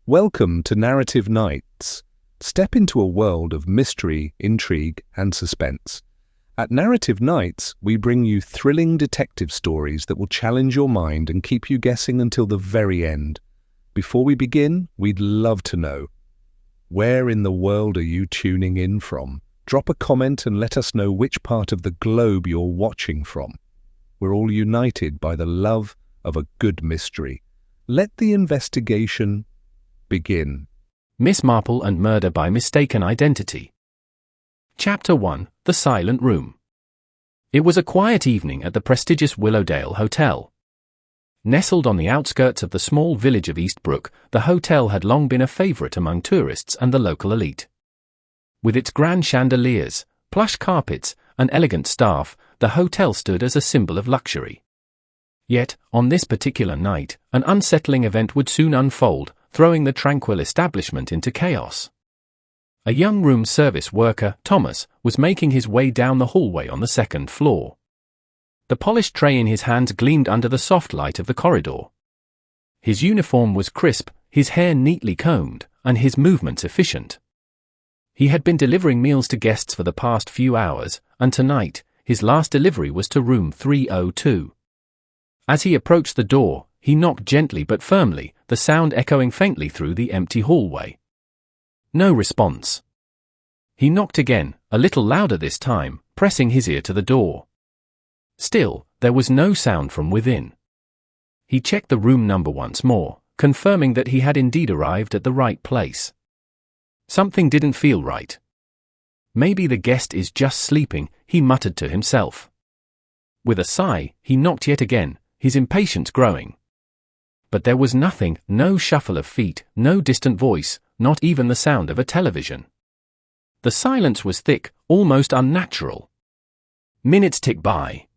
Welcome to Narrative Nights. Step into a world of mystery, intrigue, and suspense. At Narrative Nights, we bring you thrilling detective stories that will challenge your mind and keep you guessing until the very end. Before we begin, we'd love to know, where in the world are you tuning in from? Drop a comment and let us know which part of the globe you're watching from. We're all united by the love of a good mystery. Let the investigation begin. Miss Marple and Murder by Mistaken Identity. Chapter 1. The Silent Room. It was a quiet evening at the prestigious Willowdale Hotel. Nestled on the outskirts of the small village of Eastbrook, the hotel had long been a favorite among tourists and the local elite. With its grand chandeliers, plush carpets, and elegant staff, the hotel stood as a symbol of luxury. Yet, on this particular night, an unsettling event would soon unfold, throwing the tranquil establishment into chaos. A young room service worker, Thomas, was making his way down the hallway on the second floor. The polished tray in his hands gleamed under the soft light of the corridor. His uniform was crisp, his hair neatly combed, and his movements efficient. He had been delivering meals to guests for the past few hours, and tonight, his last delivery was to room 302. As he approached the door, he knocked gently but firmly, the sound echoing faintly through the empty hallway. No response. He knocked again, a little louder this time, pressing his ear to the door. Still, there was no sound from within. He checked the room number once more, confirming that he had indeed arrived at the right place. Something didn't feel right. Maybe the guest is just sleeping, he muttered to himself. With a sigh, he knocked yet again, his impatience growing. But there was nothing, no shuffle of feet, no distant voice, not even the sound of a television. The silence was thick, almost unnatural. Minutes ticked by.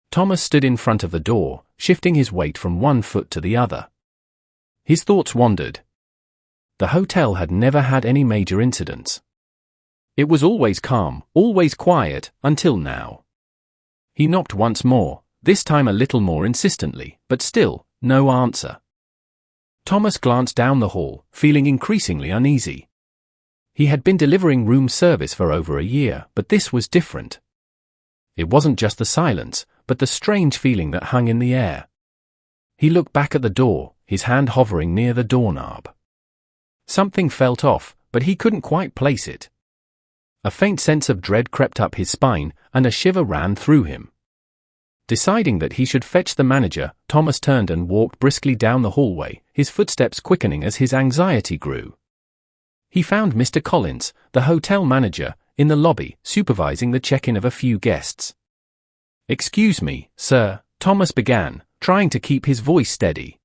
Thomas stood in front of the door, shifting his weight from one foot to the other. His thoughts wandered. The hotel had never had any major incidents. It was always calm, always quiet, until now. He knocked once more, this time a little more insistently, but still, no answer. Thomas glanced down the hall, feeling increasingly uneasy. He had been delivering room service for over a year, but this was different. It wasn't just the silence, but the strange feeling that hung in the air. He looked back at the door, his hand hovering near the doorknob. Something felt off, but he couldn't quite place it. A faint sense of dread crept up his spine, and a shiver ran through him. Deciding that he should fetch the manager, Thomas turned and walked briskly down the hallway, his footsteps quickening as his anxiety grew. He found Mr. Collins, the hotel manager, in the lobby, supervising the check-in of a few guests. "Excuse me, sir," Thomas began, trying to keep his voice steady.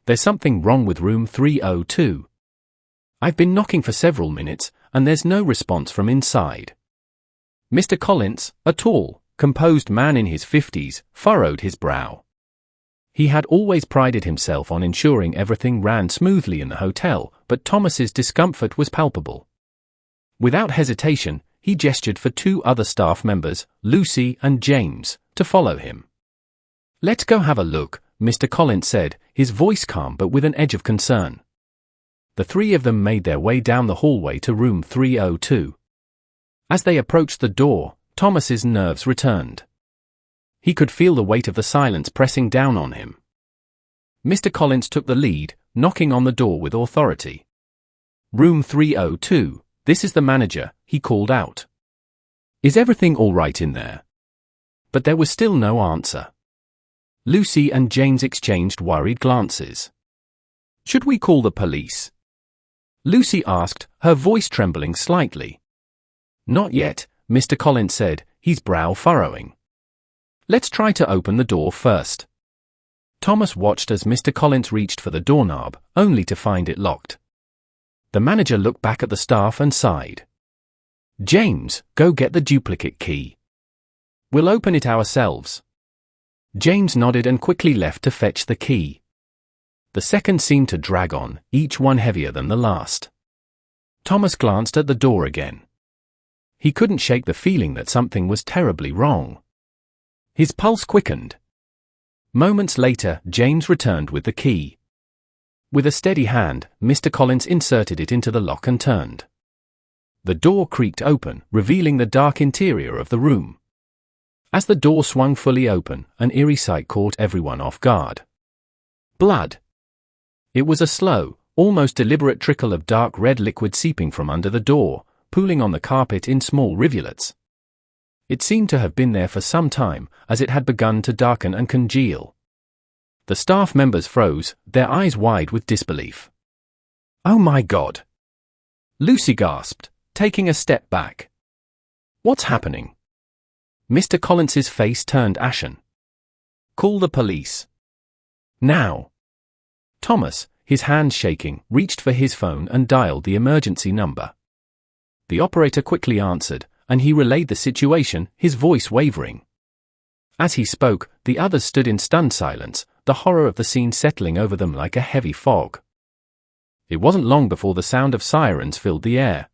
"There's something wrong with room 302. I've been knocking for several minutes, and there's no response from inside." Mr. Collins, a tall, composed man in his 50s, furrowed his brow. He had always prided himself on ensuring everything ran smoothly in the hotel, but Thomas's discomfort was palpable. Without hesitation, he gestured for two other staff members, Lucy and James, to follow him. "Let's go have a look," Mr. Collins said, his voice calm but with an edge of concern. The three of them made their way down the hallway to room 302. As they approached the door, Thomas's nerves returned. He could feel the weight of the silence pressing down on him. Mr. Collins took the lead, knocking on the door with authority. "Room 302, this is the manager," he called out. "Is everything all right in there?" But there was still no answer. Lucy and James exchanged worried glances. "Should we call the police?" Lucy asked, her voice trembling slightly. "Not yet," Mr. Collins said, his brow furrowing. "Let's try to open the door first." Thomas watched as Mr. Collins reached for the doorknob, only to find it locked. The manager looked back at the staff and sighed. "James, go get the duplicate key. We'll open it ourselves." James nodded and quickly left to fetch the key. The seconds seemed to drag on, each one heavier than the last. Thomas glanced at the door again. He couldn't shake the feeling that something was terribly wrong. His pulse quickened. Moments later, James returned with the key. With a steady hand, Mr. Collins inserted it into the lock and turned. The door creaked open, revealing the dark interior of the room. As the door swung fully open, an eerie sight caught everyone off guard. Blood. It was a slow, almost deliberate trickle of dark red liquid seeping from under the door, pooling on the carpet in small rivulets. It seemed to have been there for some time, as it had begun to darken and congeal. The staff members froze, their eyes wide with disbelief. "Oh my God!" Lucy gasped, taking a step back. "What's happening?" Mr. Collins's face turned ashen. "Call the police. Now." Thomas, his hands shaking, reached for his phone and dialed the emergency number. The operator quickly answered, and he relayed the situation, his voice wavering. As he spoke, the others stood in stunned silence, the horror of the scene settling over them like a heavy fog. It wasn't long before the sound of sirens filled the air.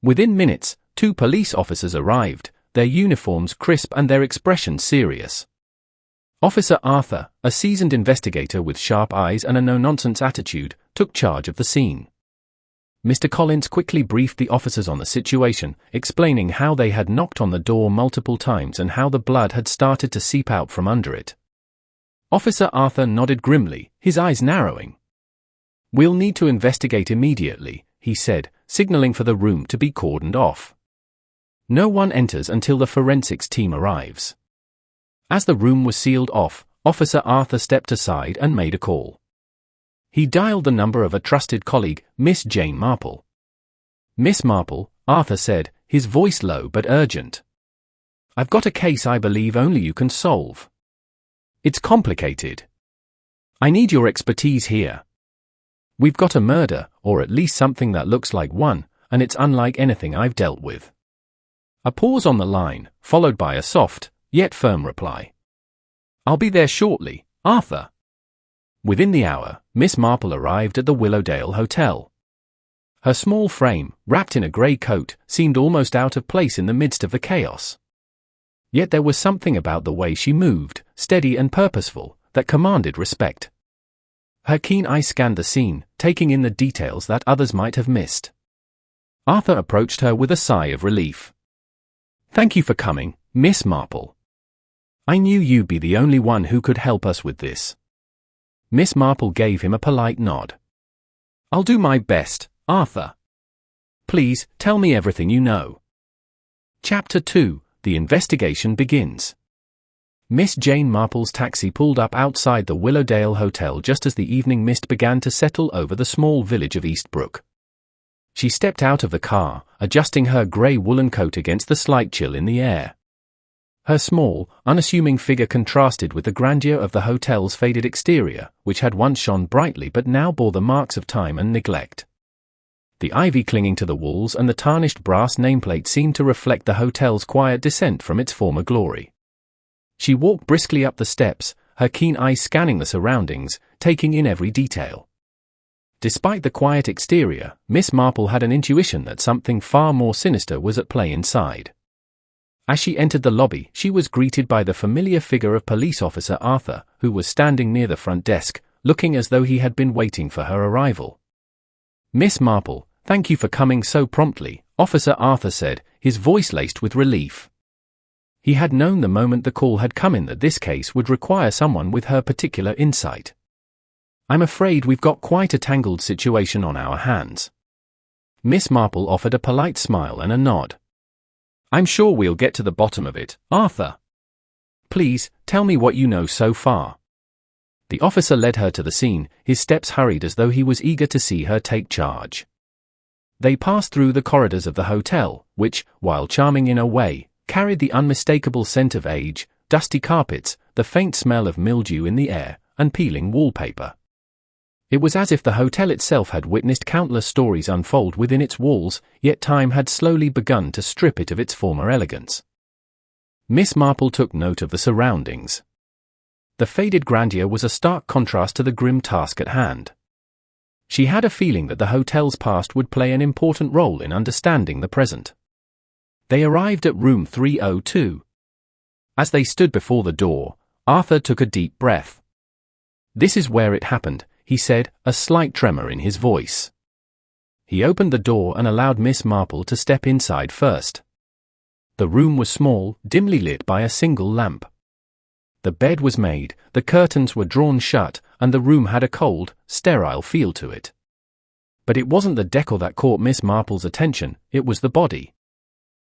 Within minutes, 2 police officers arrived, their uniforms crisp and their expressions serious. Officer Arthur, a seasoned investigator with sharp eyes and a no-nonsense attitude, took charge of the scene. Mr. Collins quickly briefed the officers on the situation, explaining how they had knocked on the door multiple times and how the blood had started to seep out from under it. Officer Arthur nodded grimly, his eyes narrowing. "We'll need to investigate immediately," he said, signaling for the room to be cordoned off. "No one enters until the forensics team arrives." As the room was sealed off, Officer Arthur stepped aside and made a call. He dialed the number of a trusted colleague, Miss Jane Marple. "Miss Marple," Arthur said, his voice low but urgent. "I've got a case I believe only you can solve. It's complicated. I need your expertise here. We've got a murder, or at least something that looks like one, and it's unlike anything I've dealt with." A pause on the line, followed by a soft, yet firm reply. "I'll be there shortly, Arthur." Within the hour, Miss Marple arrived at the Willowdale Hotel. Her small frame, wrapped in a grey coat, seemed almost out of place in the midst of the chaos. Yet there was something about the way she moved, steady and purposeful, that commanded respect. Her keen eye scanned the scene, taking in the details that others might have missed. Arthur approached her with a sigh of relief. "Thank you for coming, Miss Marple. I knew you'd be the only one who could help us with this." Miss Marple gave him a polite nod. "I'll do my best, Arthur. Please, tell me everything you know." Chapter 2, The Investigation Begins. Miss Jane Marple's taxi pulled up outside the Willowdale Hotel just as the evening mist began to settle over the small village of Eastbrook. She stepped out of the car, adjusting her grey woolen coat against the slight chill in the air. Her small, unassuming figure contrasted with the grandeur of the hotel's faded exterior, which had once shone brightly but now bore the marks of time and neglect. The ivy clinging to the walls and the tarnished brass nameplate seemed to reflect the hotel's quiet descent from its former glory. She walked briskly up the steps, her keen eyes scanning the surroundings, taking in every detail. Despite the quiet exterior, Miss Marple had an intuition that something far more sinister was at play inside. As she entered the lobby, she was greeted by the familiar figure of Police Officer Arthur, who was standing near the front desk, looking as though he had been waiting for her arrival. "Miss Marple, thank you for coming so promptly," Officer Arthur said, his voice laced with relief. He had known the moment the call had come in that this case would require someone with her particular insight. "I'm afraid we've got quite a tangled situation on our hands." Miss Marple offered a polite smile and a nod. "I'm sure we'll get to the bottom of it, Arthur. Please, tell me what you know so far." The officer led her to the scene, his steps hurried as though he was eager to see her take charge. They passed through the corridors of the hotel, which, while charming in a way, carried the unmistakable scent of age, dusty carpets, the faint smell of mildew in the air, and peeling wallpaper. It was as if the hotel itself had witnessed countless stories unfold within its walls, yet time had slowly begun to strip it of its former elegance. Miss Marple took note of the surroundings. The faded grandeur was a stark contrast to the grim task at hand. She had a feeling that the hotel's past would play an important role in understanding the present. They arrived at room 302. As they stood before the door, Arthur took a deep breath. "This is where it happened," he said, a slight tremor in his voice. He opened the door and allowed Miss Marple to step inside first. The room was small, dimly lit by a single lamp. The bed was made, the curtains were drawn shut, and the room had a cold, sterile feel to it. But it wasn't the decor that caught Miss Marple's attention, it was the body.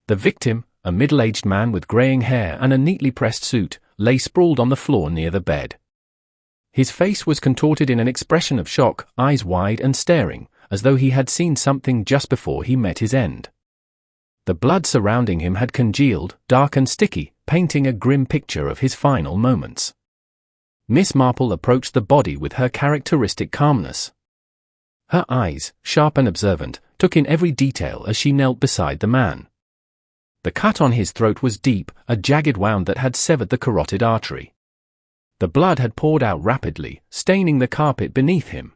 The victim, a middle-aged man with graying hair and a neatly pressed suit, lay sprawled on the floor near the bed. His face was contorted in an expression of shock, eyes wide and staring, as though he had seen something just before he met his end. The blood surrounding him had congealed, dark and sticky, painting a grim picture of his final moments. Miss Marple approached the body with her characteristic calmness. Her eyes, sharp and observant, took in every detail as she knelt beside the man. The cut on his throat was deep, a jagged wound that had severed the carotid artery. The blood had poured out rapidly, staining the carpet beneath him.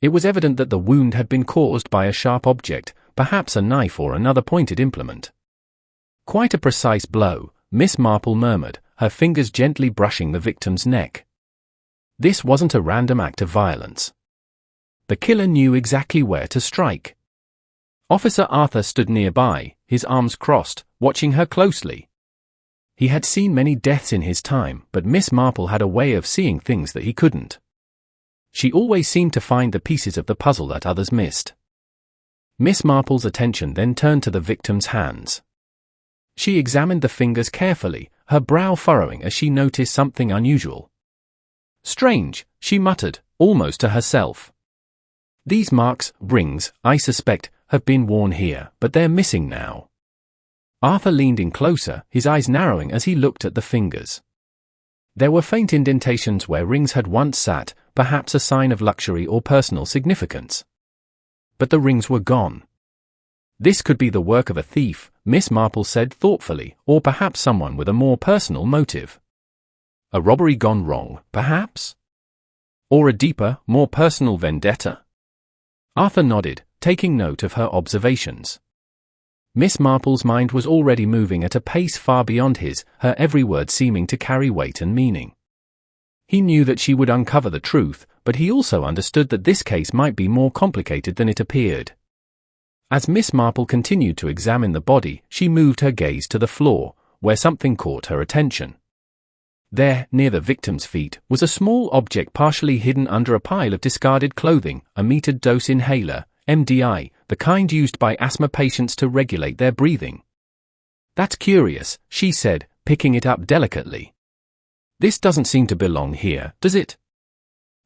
It was evident that the wound had been caused by a sharp object, perhaps a knife or another pointed implement. Quite a precise blow, Miss Marple murmured, her fingers gently brushing the victim's neck. This wasn't a random act of violence. The killer knew exactly where to strike. Officer Arthur stood nearby, his arms crossed, watching her closely. He had seen many deaths in his time, but Miss Marple had a way of seeing things that he couldn't. She always seemed to find the pieces of the puzzle that others missed. Miss Marple's attention then turned to the victim's hands. She examined the fingers carefully, her brow furrowing as she noticed something unusual. Strange, she muttered, almost to herself. These marks, rings, I suspect, have been worn here, but they're missing now. Arthur leaned in closer, his eyes narrowing as he looked at the fingers. There were faint indentations where rings had once sat, perhaps a sign of luxury or personal significance. But the rings were gone. This could be the work of a thief, Miss Marple said thoughtfully, or perhaps someone with a more personal motive. A robbery gone wrong, perhaps? Or a deeper, more personal vendetta? Arthur nodded, taking note of her observations. Miss Marple's mind was already moving at a pace far beyond his, her every word seeming to carry weight and meaning. He knew that she would uncover the truth, but he also understood that this case might be more complicated than it appeared. As Miss Marple continued to examine the body, she moved her gaze to the floor, where something caught her attention. There, near the victim's feet, was a small object partially hidden under a pile of discarded clothing, a metered dose inhaler, MDI, the kind used by asthma patients to regulate their breathing. That's curious, she said, picking it up delicately. This doesn't seem to belong here, does it?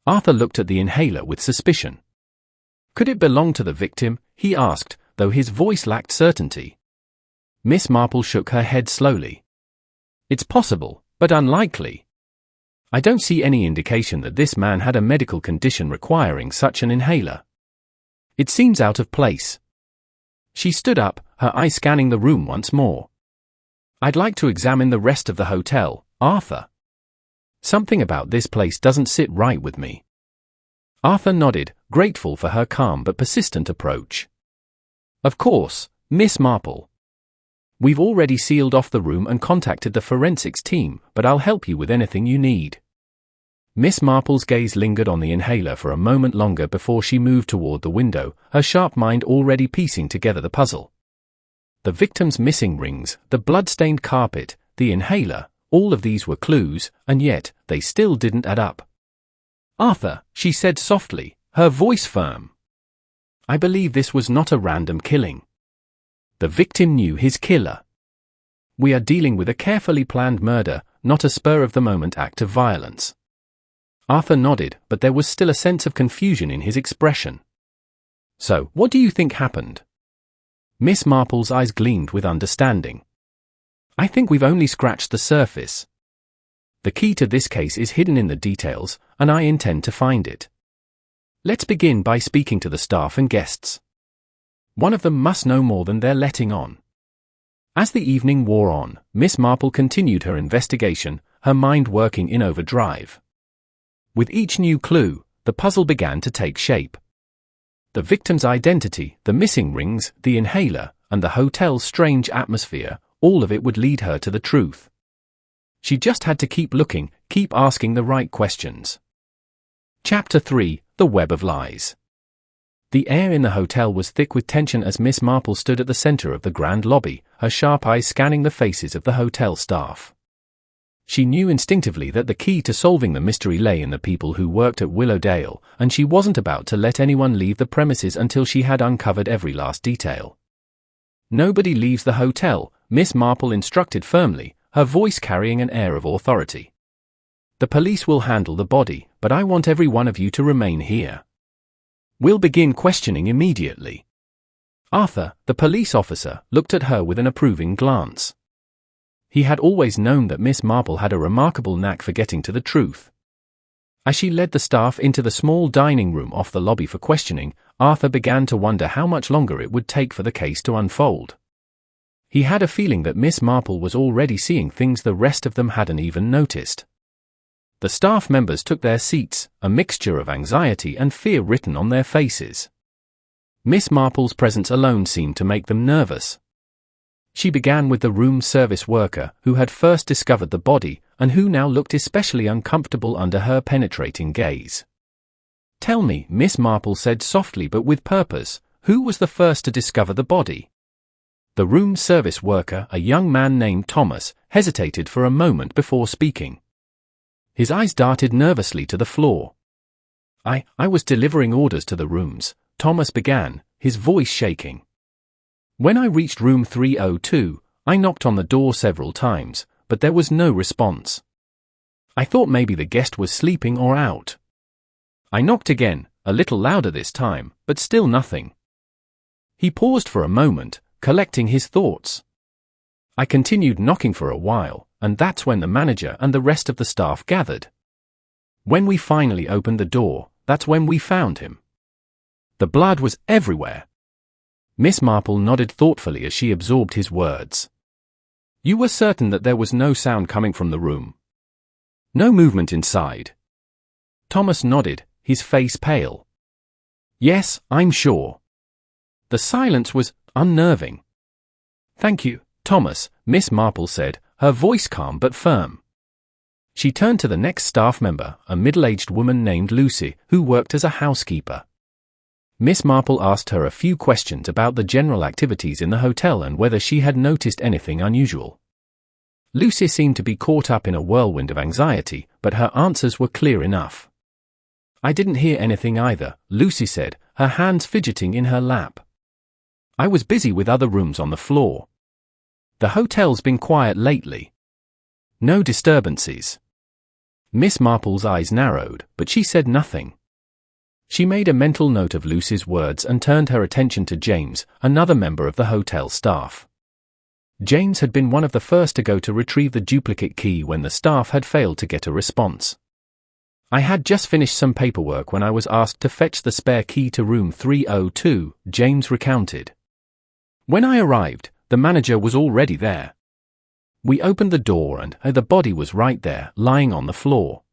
Arthur looked at the inhaler with suspicion. Could it belong to the victim? He asked, though his voice lacked certainty. Miss Marple shook her head slowly. It's possible, but unlikely. I don't see any indication that this man had a medical condition requiring such an inhaler. It seems out of place. She stood up, her eyes scanning the room once more. I'd like to examine the rest of the hotel, Arthur. Something about this place doesn't sit right with me. Arthur nodded, grateful for her calm but persistent approach. Of course, Miss Marple. We've already sealed off the room and contacted the forensics team, but I'll help you with anything you need. Miss Marple's gaze lingered on the inhaler for a moment longer before she moved toward the window, her sharp mind already piecing together the puzzle. The victim's missing rings, the blood-stained carpet, the inhaler, all of these were clues, and yet, they still didn't add up. Arthur, she said softly, her voice firm. I believe this was not a random killing. The victim knew his killer. We are dealing with a carefully planned murder, not a spur-of-the-moment act of violence. Arthur nodded, but there was still a sense of confusion in his expression. So, what do you think happened? Miss Marple's eyes gleamed with understanding. I think we've only scratched the surface. The key to this case is hidden in the details, and I intend to find it. Let's begin by speaking to the staff and guests. One of them must know more than they're letting on. As the evening wore on, Miss Marple continued her investigation, her mind working in overdrive. With each new clue, the puzzle began to take shape. The victim's identity, the missing rings, the inhaler, and the hotel's strange atmosphere, all of it would lead her to the truth. She just had to keep looking, keep asking the right questions. Chapter 3: The Web of Lies. The air in the hotel was thick with tension as Miss Marple stood at the center of the grand lobby, her sharp eyes scanning the faces of the hotel staff. She knew instinctively that the key to solving the mystery lay in the people who worked at Willowdale, and she wasn't about to let anyone leave the premises until she had uncovered every last detail. "Nobody leaves the hotel," Miss Marple instructed firmly, her voice carrying an air of authority. "The police will handle the body, but I want every one of you to remain here. We'll begin questioning immediately." Arthur, the police officer, looked at her with an approving glance. He had always known that Miss Marple had a remarkable knack for getting to the truth. As she led the staff into the small dining room off the lobby for questioning, Arthur began to wonder how much longer it would take for the case to unfold. He had a feeling that Miss Marple was already seeing things the rest of them hadn't even noticed. The staff members took their seats, a mixture of anxiety and fear written on their faces. Miss Marple's presence alone seemed to make them nervous. She began with the room service worker who had first discovered the body and who now looked especially uncomfortable under her penetrating gaze. "Tell me," Miss Marple said softly but with purpose, "who was the first to discover the body?" The room service worker, a young man named Thomas, hesitated for a moment before speaking. His eyes darted nervously to the floor. I was delivering orders to the rooms," Thomas began, his voice shaking. "When I reached room 302, I knocked on the door several times, but there was no response. I thought maybe the guest was sleeping or out. I knocked again, a little louder this time, but still nothing." He paused for a moment, collecting his thoughts. "I continued knocking for a while, and that's when the manager and the rest of the staff gathered. When we finally opened the door, that's when we found him. The blood was everywhere." Miss Marple nodded thoughtfully as she absorbed his words. "You were certain that there was no sound coming from the room? No movement inside?" Thomas nodded, his face pale. "Yes, I'm sure." The silence was unnerving. "Thank you, Thomas," Miss Marple said, her voice calm but firm. She turned to the next staff member, a middle-aged woman named Lucy, who worked as a housekeeper. Miss Marple asked her a few questions about the general activities in the hotel and whether she had noticed anything unusual. Lucy seemed to be caught up in a whirlwind of anxiety, but her answers were clear enough. "I didn't hear anything either," Lucy said, her hands fidgeting in her lap. "I was busy with other rooms on the floor. The hotel's been quiet lately. No disturbances." Miss Marple's eyes narrowed, but she said nothing. She made a mental note of Lucy's words and turned her attention to James, another member of the hotel staff. James had been one of the first to go to retrieve the duplicate key when the staff had failed to get a response. "I had just finished some paperwork when I was asked to fetch the spare key to room 302, James recounted. "When I arrived, the manager was already there. We opened the door and the body was right there, lying on the floor."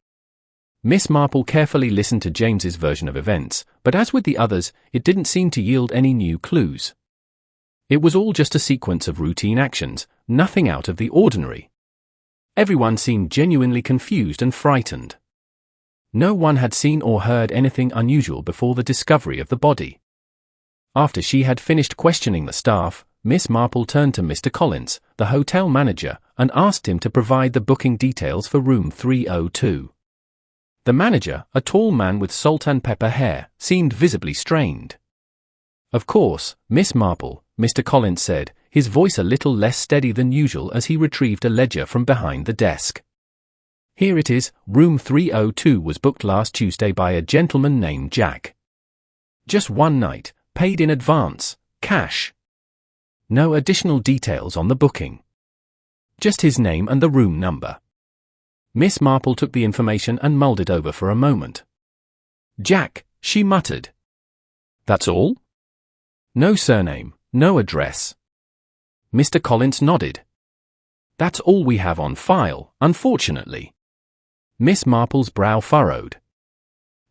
Miss Marple carefully listened to James's version of events, but as with the others, it didn't seem to yield any new clues. It was all just a sequence of routine actions, nothing out of the ordinary. Everyone seemed genuinely confused and frightened. No one had seen or heard anything unusual before the discovery of the body. After she had finished questioning the staff, Miss Marple turned to Mr. Collins, the hotel manager, and asked him to provide the booking details for room 302. The manager, a tall man with salt and pepper hair, seemed visibly strained. "Of course, Miss Marple," Mr. Collins said, his voice a little less steady than usual as he retrieved a ledger from behind the desk. "Here it is, room 302 was booked last Tuesday by a gentleman named Jack. Just one night, paid in advance, cash. No additional details on the booking. Just his name and the room number." Miss Marple took the information and mulled it over for a moment. "Jack," she muttered. "That's all? No surname, no address?" Mr. Collins nodded. "That's all we have on file, unfortunately." Miss Marple's brow furrowed.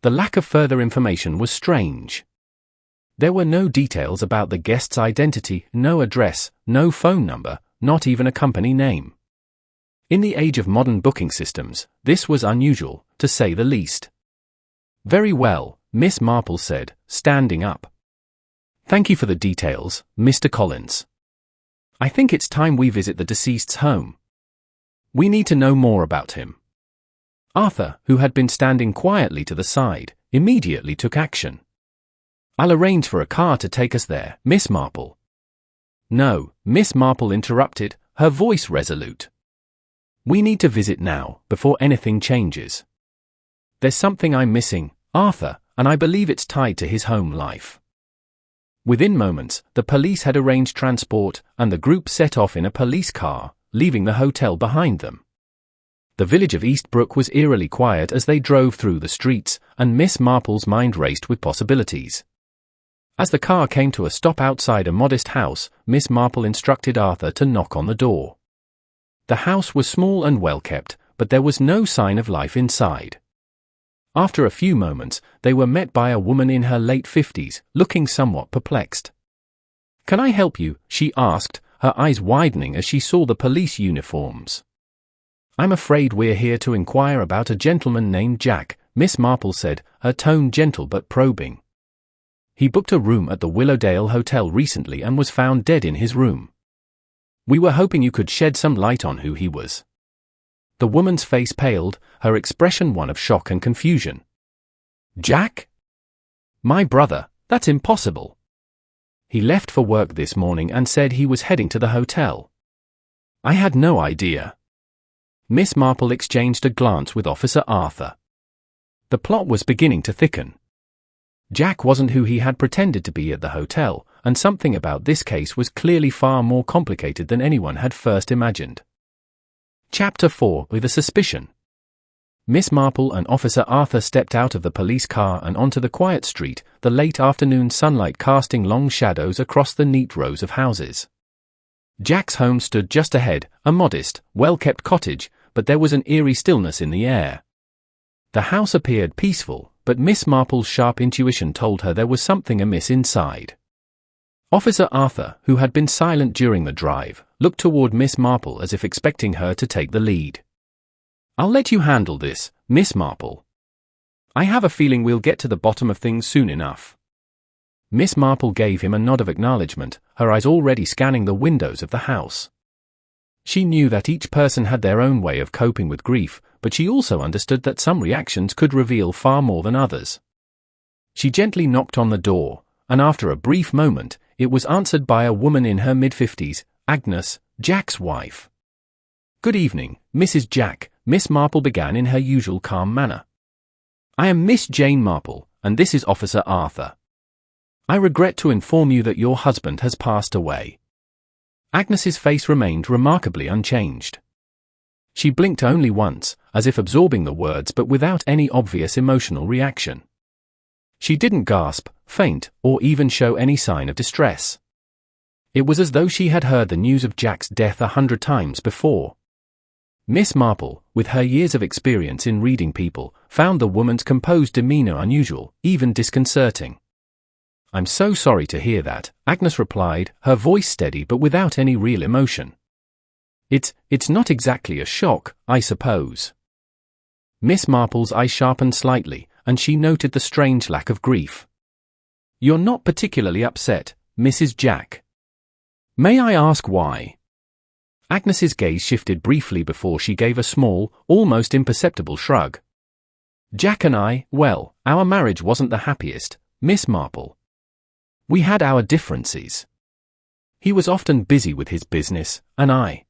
The lack of further information was strange. There were no details about the guest's identity, no address, no phone number, not even a company name. In the age of modern booking systems, this was unusual, to say the least. Very well, Miss Marple said, standing up. Thank you for the details, Mr. Collins. I think it's time we visit the deceased's home. We need to know more about him. Arthur, who had been standing quietly to the side, immediately took action. I'll arrange for a car to take us there, Miss Marple. No, Miss Marple interrupted, her voice resolute. We need to visit now, before anything changes. There's something I'm missing, Arthur, and I believe it's tied to his home life. Within moments, the police had arranged transport, and the group set off in a police car, leaving the hotel behind them. The village of Eastbrook was eerily quiet as they drove through the streets, and Miss Marple's mind raced with possibilities. As the car came to a stop outside a modest house, Miss Marple instructed Arthur to knock on the door. The house was small and well kept, but there was no sign of life inside. After a few moments, they were met by a woman in her late 50s, looking somewhat perplexed. "Can I help you?" she asked, her eyes widening as she saw the police uniforms. "I'm afraid we're here to inquire about a gentleman named Jack," Miss Marple said, her tone gentle but probing. "He booked a room at the Willowdale Hotel recently and was found dead in his room. We were hoping you could shed some light on who he was." The woman's face paled, her expression one of shock and confusion. "Jack? My brother, that's impossible. He left for work this morning and said he was heading to the hotel. I had no idea." Miss Marple exchanged a glance with Officer Arthur. The plot was beginning to thicken. Jack wasn't who he had pretended to be at the hotel, and something about this case was clearly far more complicated than anyone had first imagined. Chapter 4: With a Suspicion. Miss Marple and Officer Arthur stepped out of the police car and onto the quiet street, the late afternoon sunlight casting long shadows across the neat rows of houses. Jack's home stood just ahead, a modest, well-kept cottage, but there was an eerie stillness in the air. The house appeared peaceful, but Miss Marple's sharp intuition told her there was something amiss inside. Officer Arthur, who had been silent during the drive, looked toward Miss Marple as if expecting her to take the lead. "I'll let you handle this, Miss Marple. I have a feeling we'll get to the bottom of things soon enough." Miss Marple gave him a nod of acknowledgement, her eyes already scanning the windows of the house. She knew that each person had their own way of coping with grief, but she also understood that some reactions could reveal far more than others. She gently knocked on the door, and after a brief moment, it was answered by a woman in her mid-50s, Agnes, Jack's wife. "Good evening, Mrs. Jack," Miss Marple began in her usual calm manner. "I am Miss Jane Marple, and this is Officer Arthur. I regret to inform you that your husband has passed away." Agnes's face remained remarkably unchanged. She blinked only once, as if absorbing the words but without any obvious emotional reaction. She didn't gasp, faint, or even show any sign of distress. It was as though she had heard the news of Jack's death 100 times before. Miss Marple, with her years of experience in reading people, found the woman's composed demeanor unusual, even disconcerting. "I'm so sorry to hear that," Agnes replied, her voice steady but without any real emotion. It's not exactly a shock, I suppose." Miss Marple's eye sharpened slightly, and she noted the strange lack of grief. "You're not particularly upset, Mrs. Jack. May I ask why?" Agnes's gaze shifted briefly before she gave a small, almost imperceptible shrug. "Jack and I, well, our marriage wasn't the happiest, Miss Marple. We had our differences. He was often busy with his business, and I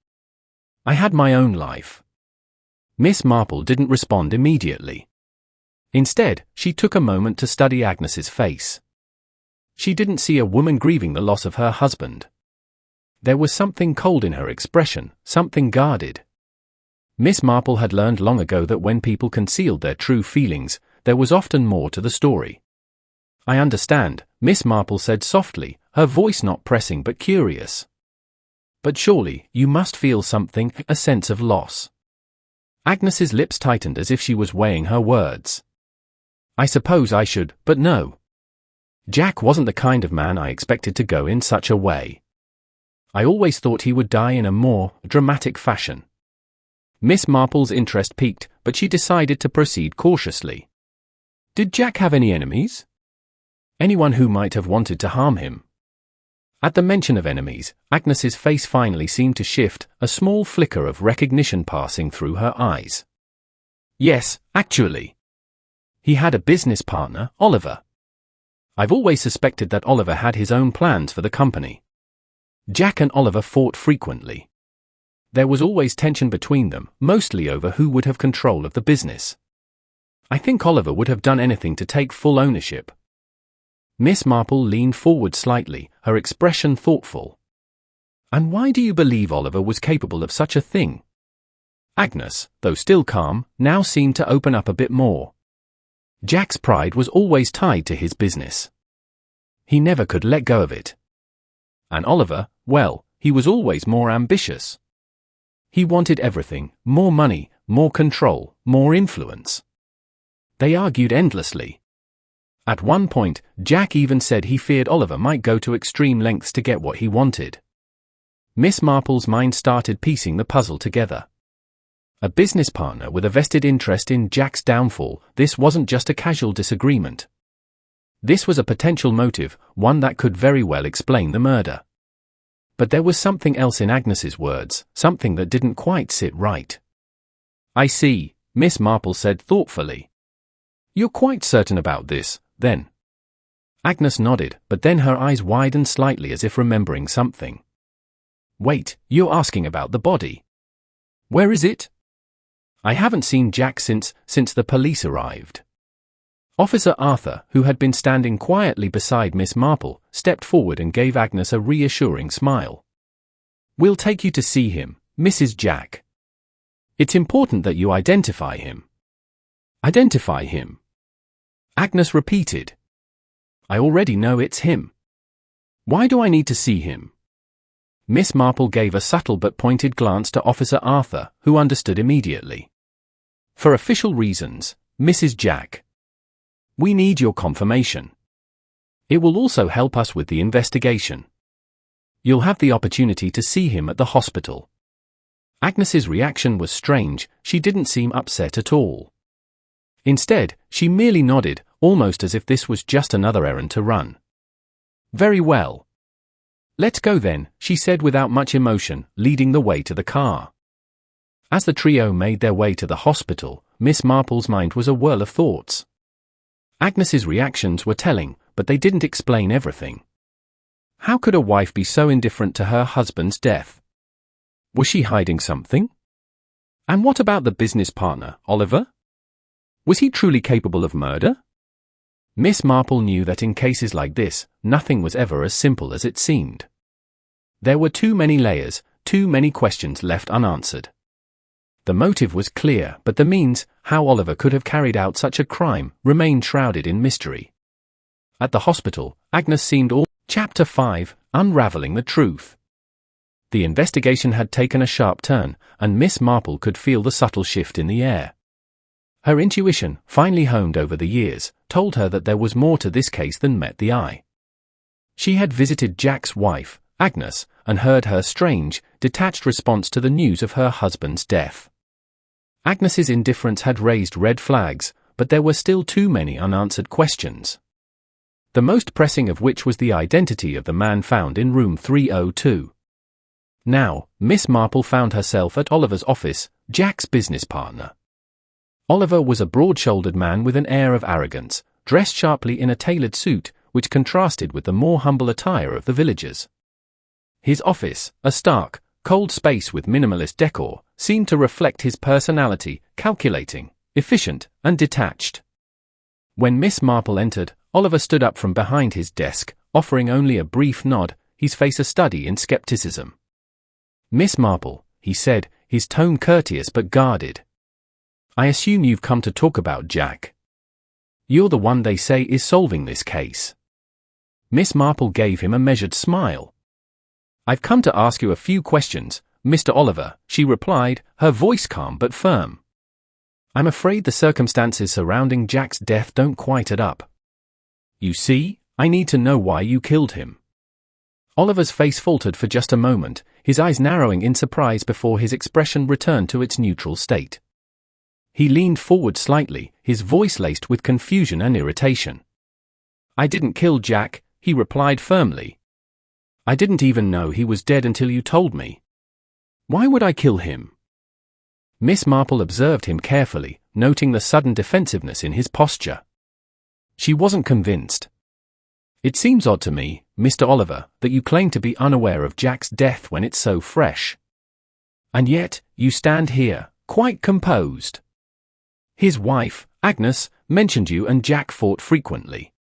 had my own life." Miss Marple didn't respond immediately. Instead, she took a moment to study Agnes's face. She didn't see a woman grieving the loss of her husband. There was something cold in her expression, something guarded. Miss Marple had learned long ago that when people concealed their true feelings, there was often more to the story. "I understand," Miss Marple said softly, her voice not pressing but curious. "But surely, you must feel something, a sense of loss." Agnes's lips tightened as if she was weighing her words. "I suppose I should, but no. Jack wasn't the kind of man I expected to go in such a way. I always thought he would die in a more dramatic fashion." Miss Marple's interest piqued, but she decided to proceed cautiously. Did Jack have any enemies? Anyone who might have wanted to harm him? At the mention of enemies, Agnes's face finally seemed to shift, a small flicker of recognition passing through her eyes. Yes, actually. He had a business partner, Oliver. I've always suspected that Oliver had his own plans for the company. Jack and Oliver fought frequently. There was always tension between them, mostly over who would have control of the business. I think Oliver would have done anything to take full ownership. Miss Marple leaned forward slightly, her expression thoughtful. And why do you believe Oliver was capable of such a thing? Agnes, though still calm, now seemed to open up a bit more. Jack's pride was always tied to his business. He never could let go of it. And Oliver, well, he was always more ambitious. He wanted everything, more money, more control, more influence. They argued endlessly. At one point, Jack even said he feared Oliver might go to extreme lengths to get what he wanted. Miss Marple's mind started piecing the puzzle together. A business partner with a vested interest in Jack's downfall, this wasn't just a casual disagreement. This was a potential motive, one that could very well explain the murder. But there was something else in Agnes's words, something that didn't quite sit right. I see, Miss Marple said thoughtfully. You're quite certain about this, then? Agnes nodded, but then her eyes widened slightly as if remembering something. Wait, you're asking about the body? Where is it? I haven't seen Jack since the police arrived. Officer Arthur, who had been standing quietly beside Miss Marple, stepped forward and gave Agnes a reassuring smile. We'll take you to see him, Mrs. Jack. It's important that you identify him. Identify him? Agnes repeated. I already know it's him. Why do I need to see him? Miss Marple gave a subtle but pointed glance to Officer Arthur, who understood immediately. For official reasons, Mrs. Jack. We need your confirmation. It will also help us with the investigation. You'll have the opportunity to see him at the hospital. Agnes's reaction was strange, she didn't seem upset at all. Instead, she merely nodded, almost as if this was just another errand to run. Very well. Let's go then, she said without much emotion, leading the way to the car. As the trio made their way to the hospital, Miss Marple's mind was a whirl of thoughts. Agnes's reactions were telling, but they didn't explain everything. How could a wife be so indifferent to her husband's death? Was she hiding something? And what about the business partner, Oliver? Was he truly capable of murder? Miss Marple knew that in cases like this, nothing was ever as simple as it seemed. There were too many layers, too many questions left unanswered. The motive was clear, but the means, how Oliver could have carried out such a crime, remained shrouded in mystery. At the hospital, Agnes seemed all. Chapter 5, Unraveling the Truth. The investigation had taken a sharp turn, and Miss Marple could feel the subtle shift in the air. Her intuition, finely honed over the years, told her that there was more to this case than met the eye. She had visited Jack's wife, Agnes, and heard her strange, detached response to the news of her husband's death. Agnes's indifference had raised red flags, but there were still too many unanswered questions. The most pressing of which was the identity of the man found in room 302. Now, Miss Marple found herself at Oliver's office, Jack's business partner. Oliver was a broad-shouldered man with an air of arrogance, dressed sharply in a tailored suit, which contrasted with the more humble attire of the villagers. His office, a stark, cold space with minimalist decor, seemed to reflect his personality, calculating, efficient, and detached. When Miss Marple entered, Oliver stood up from behind his desk, offering only a brief nod, his face a study in skepticism. Miss Marple, he said, his tone courteous but guarded. I assume you've come to talk about Jack. You're the one they say is solving this case. Miss Marple gave him a measured smile. I've come to ask you a few questions, Mr. Oliver, she replied, her voice calm but firm. I'm afraid the circumstances surrounding Jack's death don't quite add up. You see, I need to know why you killed him. Oliver's face faltered for just a moment, his eyes narrowing in surprise before his expression returned to its neutral state. He leaned forward slightly, his voice laced with confusion and irritation. "I didn't kill Jack," he replied firmly. "I didn't even know he was dead until you told me. Why would I kill him?" Miss Marple observed him carefully, noting the sudden defensiveness in his posture. She wasn't convinced. "It seems odd to me, Mr. Oliver, that you claim to be unaware of Jack's death when it's so fresh. And yet, you stand here, quite composed. His wife, Agnes, mentioned you and Jack fought frequently.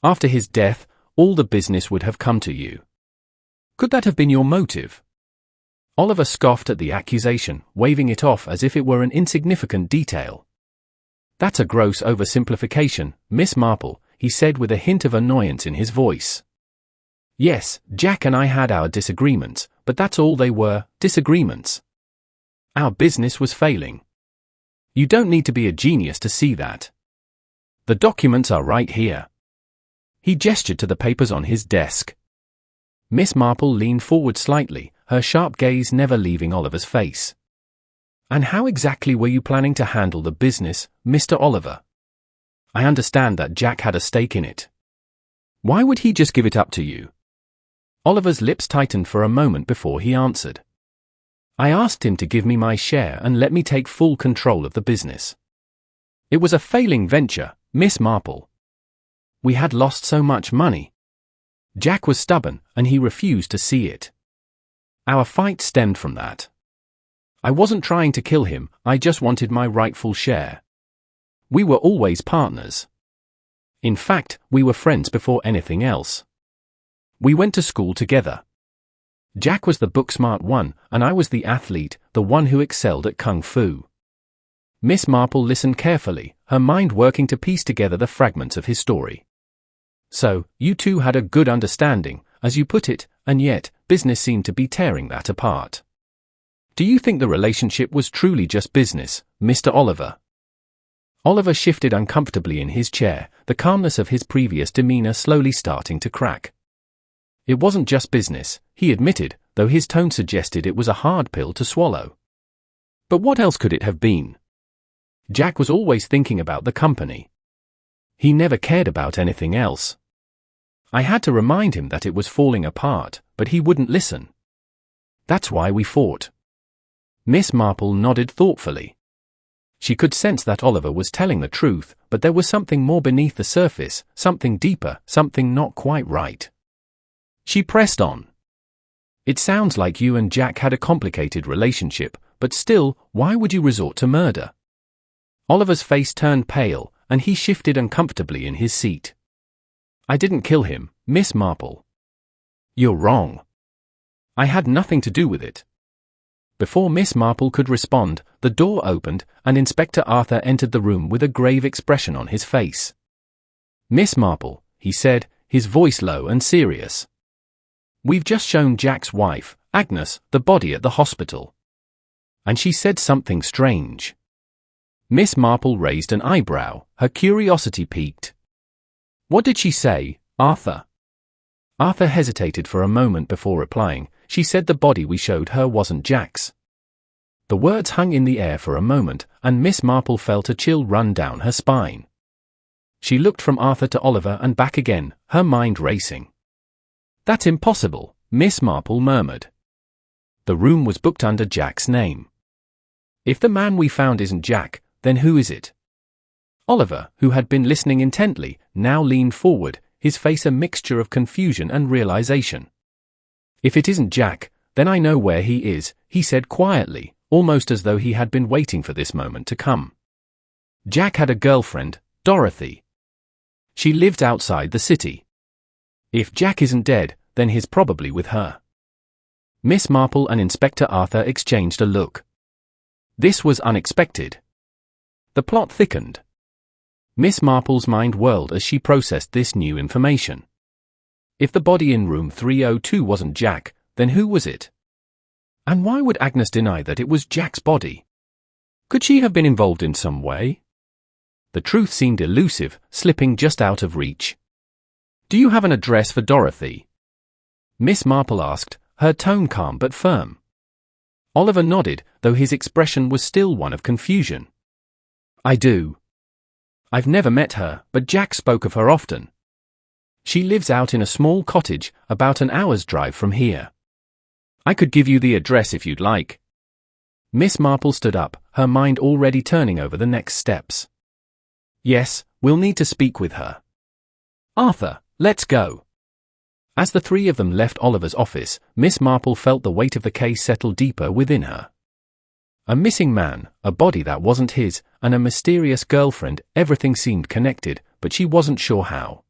After his death, all the business would have come to you. Could that have been your motive?" Oliver scoffed at the accusation, waving it off as if it were an insignificant detail. "That's a gross oversimplification, Miss Marple," he said with a hint of annoyance in his voice. "Yes, Jack and I had our disagreements, but that's all they were, disagreements. Our business was failing. You don't need to be a genius to see that. The documents are right here." He gestured to the papers on his desk. Miss Marple leaned forward slightly, her sharp gaze never leaving Oliver's face. "And how exactly were you planning to handle the business, Mr. Oliver? I understand that Jack had a stake in it. Why would he just give it up to you?" Oliver's lips tightened for a moment before he answered. "I asked him to give me my share and let me take full control of the business. It was a failing venture, Miss Marple. We had lost so much money. Jack was stubborn, and he refused to see it. Our fight stemmed from that. I wasn't trying to kill him, I just wanted my rightful share. We were always partners. In fact, we were friends before anything else. We went to school together. Jack was the book-smart one, and I was the athlete, the one who excelled at kung fu." Miss Marple listened carefully, her mind working to piece together the fragments of his story. "So, you two had a good understanding, as you put it, and yet, business seemed to be tearing that apart. Do you think the relationship was truly just business, Mr. Oliver?" Oliver shifted uncomfortably in his chair, the calmness of his previous demeanor slowly starting to crack. "It wasn't just business," he admitted, though his tone suggested it was a hard pill to swallow. "But what else could it have been? Jack was always thinking about the company. He never cared about anything else. I had to remind him that it was falling apart, but he wouldn't listen. That's why we fought." Miss Marple nodded thoughtfully. She could sense that Oliver was telling the truth, but there was something more beneath the surface, something deeper, something not quite right. She pressed on. "It sounds like you and Jack had a complicated relationship, but still, why would you resort to murder?" Oliver's face turned pale, and he shifted uncomfortably in his seat. "I didn't kill him, Miss Marple." "You're wrong. I had nothing to do with it." Before Miss Marple could respond, the door opened, and Inspector Arthur entered the room with a grave expression on his face. "Miss Marple," he said, his voice low and serious. "We've just shown Jack's wife, Agnes, the body at the hospital. And she said something strange." Miss Marple raised an eyebrow, her curiosity piqued. "What did she say, Arthur?" Arthur hesitated for a moment before replying. "She said the body we showed her wasn't Jack's." The words hung in the air for a moment, and Miss Marple felt a chill run down her spine. She looked from Arthur to Oliver and back again, her mind racing. "That's impossible," Miss Marple murmured. "The room was booked under Jack's name. If the man we found isn't Jack, then who is it?" Oliver, who had been listening intently, now leaned forward, his face a mixture of confusion and realization. "If it isn't Jack, then I know where he is," he said quietly, almost as though he had been waiting for this moment to come. "Jack had a girlfriend, Dorothy. She lived outside the city. If Jack isn't dead, then he's probably with her." Miss Marple and Inspector Arthur exchanged a look. This was unexpected. The plot thickened. Miss Marple's mind whirled as she processed this new information. If the body in room 302 wasn't Jack, then who was it? And why would Agnes deny that it was Jack's body? Could she have been involved in some way? The truth seemed elusive, slipping just out of reach. "Do you have an address for Dorothy?" Miss Marple asked, her tone calm but firm. Oliver nodded, though his expression was still one of confusion. I do. I've never met her, but Jack spoke of her often. She lives out in a small cottage, about an hour's drive from here. I could give you the address if you'd like. Miss Marple stood up, her mind already turning over the next steps. Yes, we'll need to speak with her. Arthur, let's go. As the three of them left Oliver's office, Miss Marple felt the weight of the case settle deeper within her. A missing man, a body that wasn't his, and a mysterious girlfriend, everything seemed connected, but she wasn't sure how.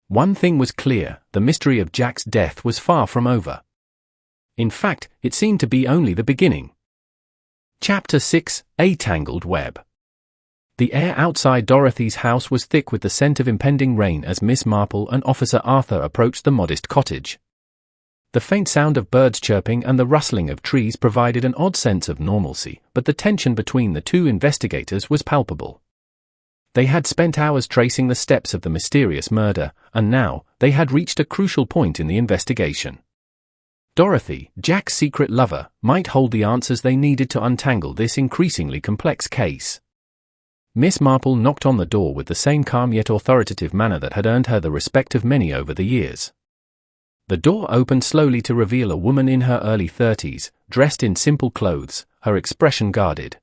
One thing was clear, the mystery of Jack's death was far from over. In fact, it seemed to be only the beginning. Chapter 6: A Tangled Web. The air outside Dorothy's house was thick with the scent of impending rain as Miss Marple and Officer Arthur approached the modest cottage. The faint sound of birds chirping and the rustling of trees provided an odd sense of normalcy, but the tension between the two investigators was palpable. They had spent hours tracing the steps of the mysterious murder, and now, they had reached a crucial point in the investigation. Dorothy, Jack's secret lover, might hold the answers they needed to untangle this increasingly complex case. Miss Marple knocked on the door with the same calm yet authoritative manner that had earned her the respect of many over the years. The door opened slowly to reveal a woman in her early 30s, dressed in simple clothes, her expression guarded.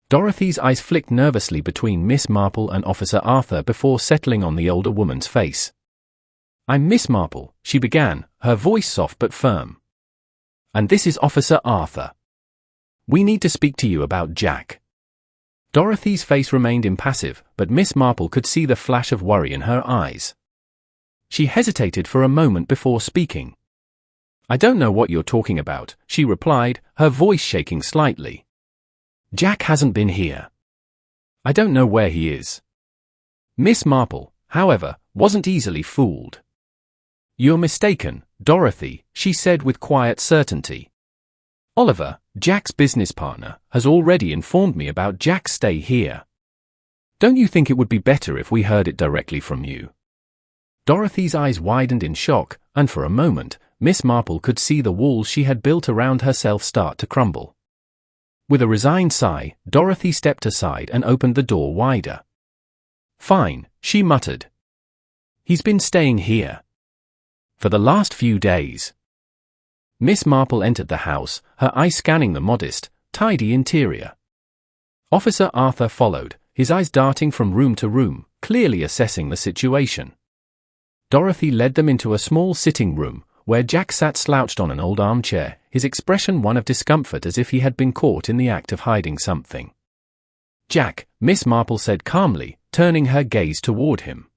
Dorothy's eyes flicked nervously between Miss Marple and Officer Arthur before settling on the older woman's face. "I'm Miss Marple," she began, her voice soft but firm. "And this is Officer Arthur. We need to speak to you about Jack." Dorothy's face remained impassive, but Miss Marple could see the flash of worry in her eyes. She hesitated for a moment before speaking. "I don't know what you're talking about," she replied, her voice shaking slightly. "Jack hasn't been here. I don't know where he is." Miss Marple, however, wasn't easily fooled. "You're mistaken, Dorothy," she said with quiet certainty. "Oliver, Jack's business partner, has already informed me about Jack's stay here. Don't you think it would be better if we heard it directly from you?" Dorothy's eyes widened in shock, and for a moment, Miss Marple could see the walls she had built around herself start to crumble. With a resigned sigh, Dorothy stepped aside and opened the door wider. "Fine," she muttered. "He's been staying here for the last few days." Miss Marple entered the house, her eyes scanning the modest, tidy interior. Officer Arthur followed, his eyes darting from room to room, clearly assessing the situation. Dorothy led them into a small sitting room, where Jack sat slouched on an old armchair, his expression one of discomfort as if he had been caught in the act of hiding something. "Jack," Miss Marple said calmly, turning her gaze toward him.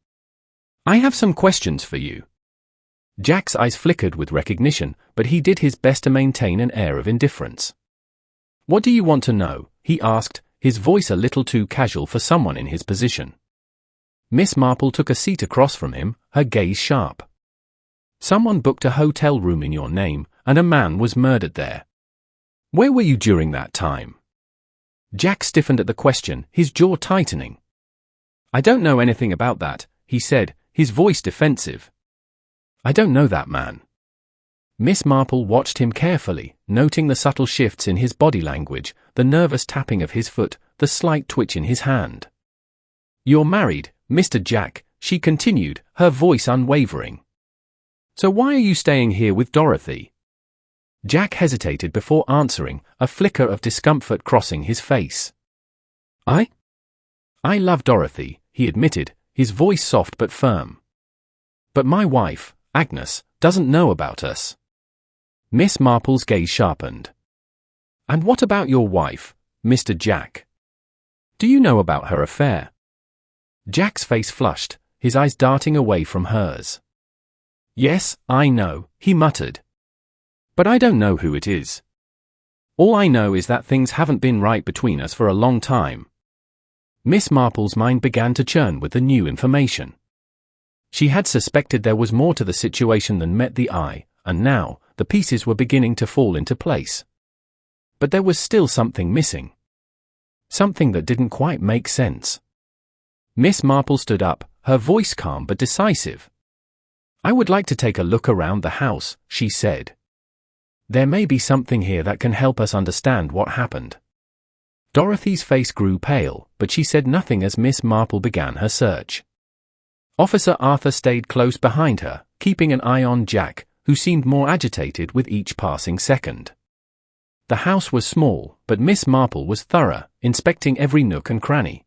"I have some questions for you." Jack's eyes flickered with recognition, but he did his best to maintain an air of indifference. "What do you want to know?" he asked, his voice a little too casual for someone in his position. Miss Marple took a seat across from him, her gaze sharp. "Someone booked a hotel room in your name, and a man was murdered there. Where were you during that time?" Jack stiffened at the question, his jaw tightening. "I don't know anything about that," he said, his voice defensive. "I don't know that man." Miss Marple watched him carefully, noting the subtle shifts in his body language, the nervous tapping of his foot, the slight twitch in his hand. "You're married, Mr. Jack," she continued, her voice unwavering. "So why are you staying here with Dorothy?" Jack hesitated before answering, a flicker of discomfort crossing his face. I love Dorothy," he admitted, his voice soft but firm. "But my wife, Agnes, doesn't know about us." Miss Marple's gaze sharpened. "And what about your wife, Mr. Jack? Do you know about her affair?" Jack's face flushed, his eyes darting away from hers. "Yes, I know," he muttered. "But I don't know who it is. All I know is that things haven't been right between us for a long time." Miss Marple's mind began to churn with the new information. She had suspected there was more to the situation than met the eye, and now, the pieces were beginning to fall into place. But there was still something missing. Something that didn't quite make sense. Miss Marple stood up, her voice calm but decisive. "I would like to take a look around the house," she said. "There may be something here that can help us understand what happened." Dorothy's face grew pale, but she said nothing as Miss Marple began her search. Officer Arthur stayed close behind her, keeping an eye on Jack, who seemed more agitated with each passing second. The house was small, but Miss Marple was thorough, inspecting every nook and cranny.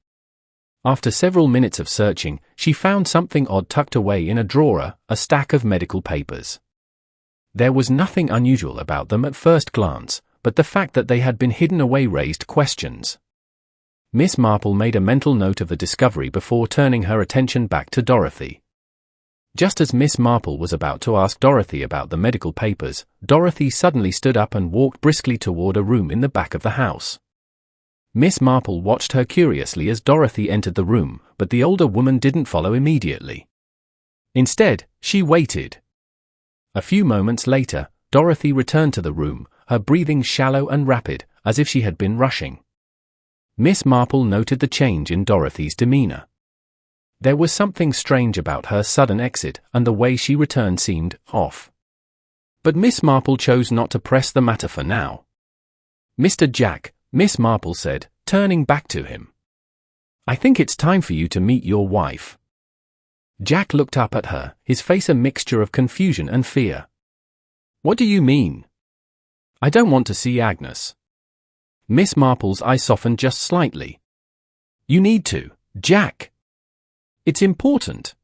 After several minutes of searching, she found something odd tucked away in a drawer, a stack of medical papers. There was nothing unusual about them at first glance, but the fact that they had been hidden away raised questions. Miss Marple made a mental note of the discovery before turning her attention back to Dorothy. Just as Miss Marple was about to ask Dorothy about the medical papers, Dorothy suddenly stood up and walked briskly toward a room in the back of the house. Miss Marple watched her curiously as Dorothy entered the room, but the older woman didn't follow immediately. Instead, she waited. A few moments later, Dorothy returned to the room, her breathing shallow and rapid, as if she had been rushing. Miss Marple noted the change in Dorothy's demeanor. There was something strange about her sudden exit, and the way she returned seemed off. But Miss Marple chose not to press the matter for now. "Mr. Jack," Miss Marple said, turning back to him. "I think it's time for you to meet your wife." Jack looked up at her, his face a mixture of confusion and fear. "What do you mean?" "I don't want to see Agnes." Miss Marple's eyes softened just slightly. "You need to, Jack. It's important."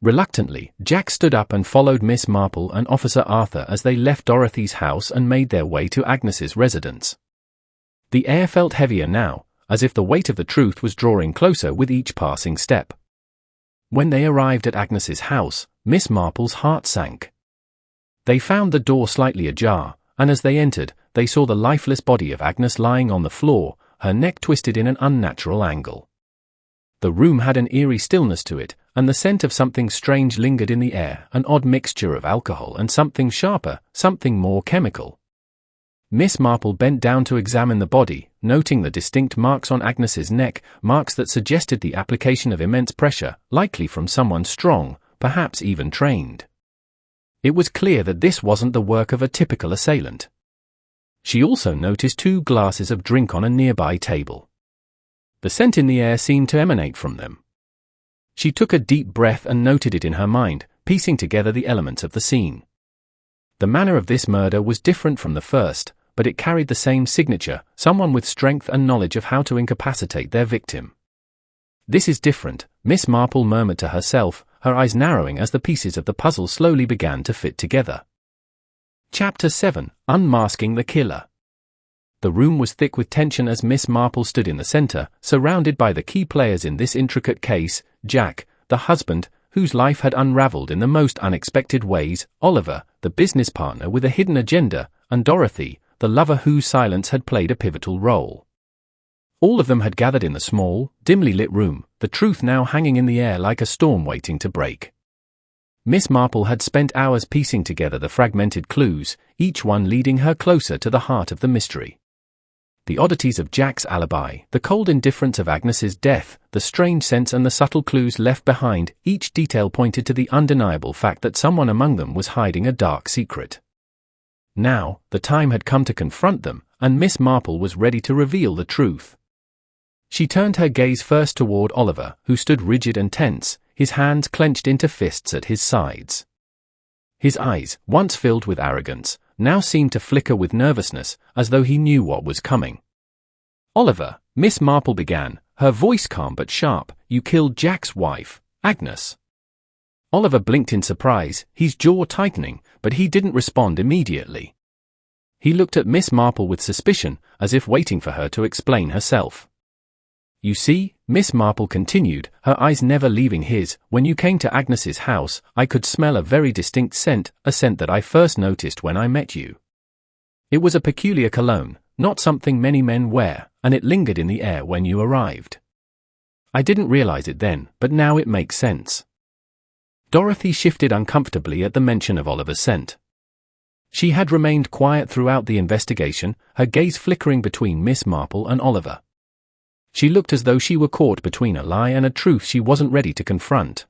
Reluctantly, Jack stood up and followed Miss Marple and Officer Arthur as they left Dorothy's house and made their way to Agnes's residence. The air felt heavier now, as if the weight of the truth was drawing closer with each passing step. When they arrived at Agnes's house, Miss Marple's heart sank. They found the door slightly ajar, and as they entered, they saw the lifeless body of Agnes lying on the floor, her neck twisted in an unnatural angle. The room had an eerie stillness to it, and the scent of something strange lingered in the air, an odd mixture of alcohol and something sharper, something more chemical. Miss Marple bent down to examine the body, noting the distinct marks on Agnes's neck, marks that suggested the application of immense pressure, likely from someone strong, perhaps even trained. It was clear that this wasn't the work of a typical assailant. She also noticed 2 glasses of drink on a nearby table. The scent in the air seemed to emanate from them. She took a deep breath and noted it in her mind, piecing together the elements of the scene. The manner of this murder was different from the first, but it carried the same signature, someone with strength and knowledge of how to incapacitate their victim. "This is different," Miss Marple murmured to herself, her eyes narrowing as the pieces of the puzzle slowly began to fit together. Chapter 7: Unmasking the Killer. The room was thick with tension as Miss Marple stood in the center, surrounded by the key players in this intricate case: Jack, the husband, whose life had unraveled in the most unexpected ways, Oliver, the business partner with a hidden agenda, and Dorothy, the lover whose silence had played a pivotal role. All of them had gathered in the small, dimly lit room, the truth now hanging in the air like a storm waiting to break. Miss Marple had spent hours piecing together the fragmented clues, each one leading her closer to the heart of the mystery. The oddities of Jack's alibi, the cold indifference of Agnes's death, the strange scents and the subtle clues left behind, each detail pointed to the undeniable fact that someone among them was hiding a dark secret. Now, the time had come to confront them, and Miss Marple was ready to reveal the truth. She turned her gaze first toward Oliver, who stood rigid and tense, his hands clenched into fists at his sides. His eyes, once filled with arrogance, now seemed to flicker with nervousness, as though he knew what was coming. "Oliver," Miss Marple began, her voice calm but sharp, "you killed Jack's wife, Agnes." Oliver blinked in surprise, his jaw tightening, but he didn't respond immediately. He looked at Miss Marple with suspicion, as if waiting for her to explain herself. "You see," Miss Marple continued, her eyes never leaving his, "when you came to Agnes's house, I could smell a very distinct scent, a scent that I first noticed when I met you. It was a peculiar cologne, not something many men wear, and it lingered in the air when you arrived. I didn't realize it then, but now it makes sense." Dorothy shifted uncomfortably at the mention of Oliver's scent. She had remained quiet throughout the investigation, her gaze flickering between Miss Marple and Oliver. She looked as though she were caught between a lie and a truth she wasn't ready to confront.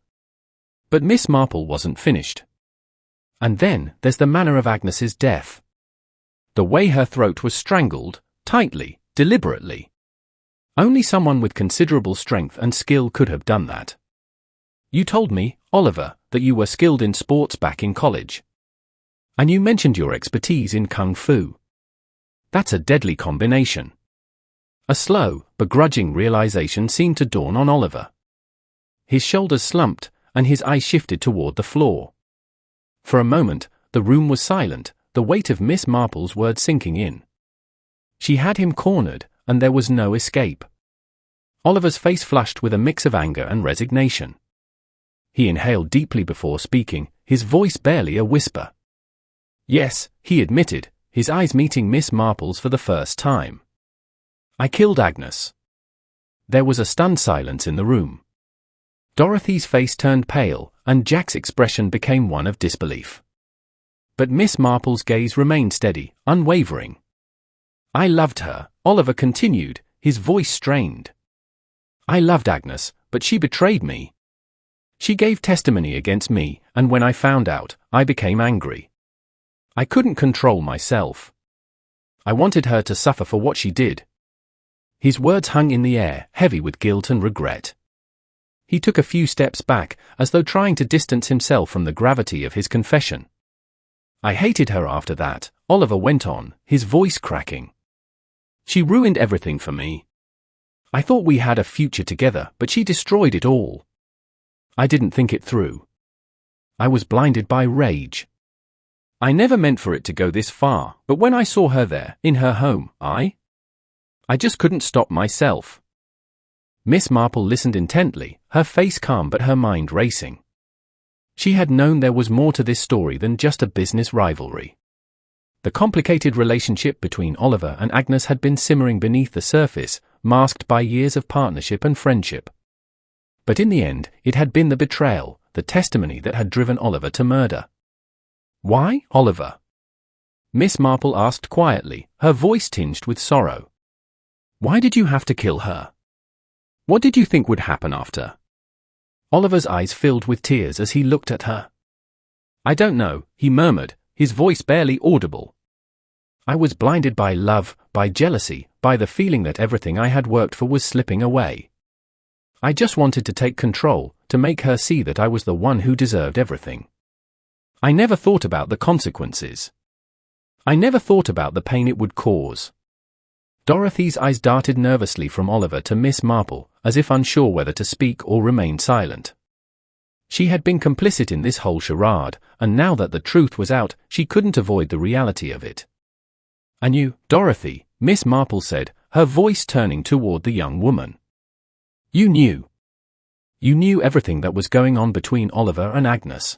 But Miss Marple wasn't finished. "And then, there's the manner of Agnes's death. The way her throat was strangled, tightly, deliberately. Only someone with considerable strength and skill could have done that. You told me, Oliver, that you were skilled in sports back in college. And you mentioned your expertise in kung fu. That's a deadly combination. A slow, begrudging realization seemed to dawn on Oliver. His shoulders slumped, and his eyes shifted toward the floor. For a moment, the room was silent, the weight of Miss Marple's words sinking in. She had him cornered, and there was no escape. Oliver's face flushed with a mix of anger and resignation. He inhaled deeply before speaking, his voice barely a whisper. Yes, he admitted, his eyes meeting Miss Marple's for the first time. I killed Agnes. There was a stunned silence in the room. Dorothy's face turned pale, and Jack's expression became one of disbelief. But Miss Marple's gaze remained steady, unwavering. I loved her, Oliver continued, his voice strained. I loved Agnes, but she betrayed me. She gave testimony against me, and when I found out, I became angry. I couldn't control myself. I wanted her to suffer for what she did. His words hung in the air, heavy with guilt and regret. He took a few steps back, as though trying to distance himself from the gravity of his confession. I hated her after that, Oliver went on, his voice cracking. She ruined everything for me. I thought we had a future together, but she destroyed it all. I didn't think it through. I was blinded by rage. I never meant for it to go this far, but when I saw her there, in her home, I just couldn't stop myself. Miss Marple listened intently, her face calm but her mind racing. She had known there was more to this story than just a business rivalry. The complicated relationship between Oliver and Agnes had been simmering beneath the surface, masked by years of partnership and friendship. But in the end, it had been the betrayal, the testimony that had driven Oliver to murder. Why, Oliver? Miss Marple asked quietly, her voice tinged with sorrow. Why did you have to kill her? What did you think would happen after? Oliver's eyes filled with tears as he looked at her. I don't know, he murmured, his voice barely audible. I was blinded by love, by jealousy, by the feeling that everything I had worked for was slipping away. I just wanted to take control, to make her see that I was the one who deserved everything. I never thought about the consequences. I never thought about the pain it would cause. Dorothy's eyes darted nervously from Oliver to Miss Marple, as if unsure whether to speak or remain silent. She had been complicit in this whole charade, and now that the truth was out, she couldn't avoid the reality of it. And you, Dorothy, Miss Marple said, her voice turning toward the young woman. You knew. You knew everything that was going on between Oliver and Agnes.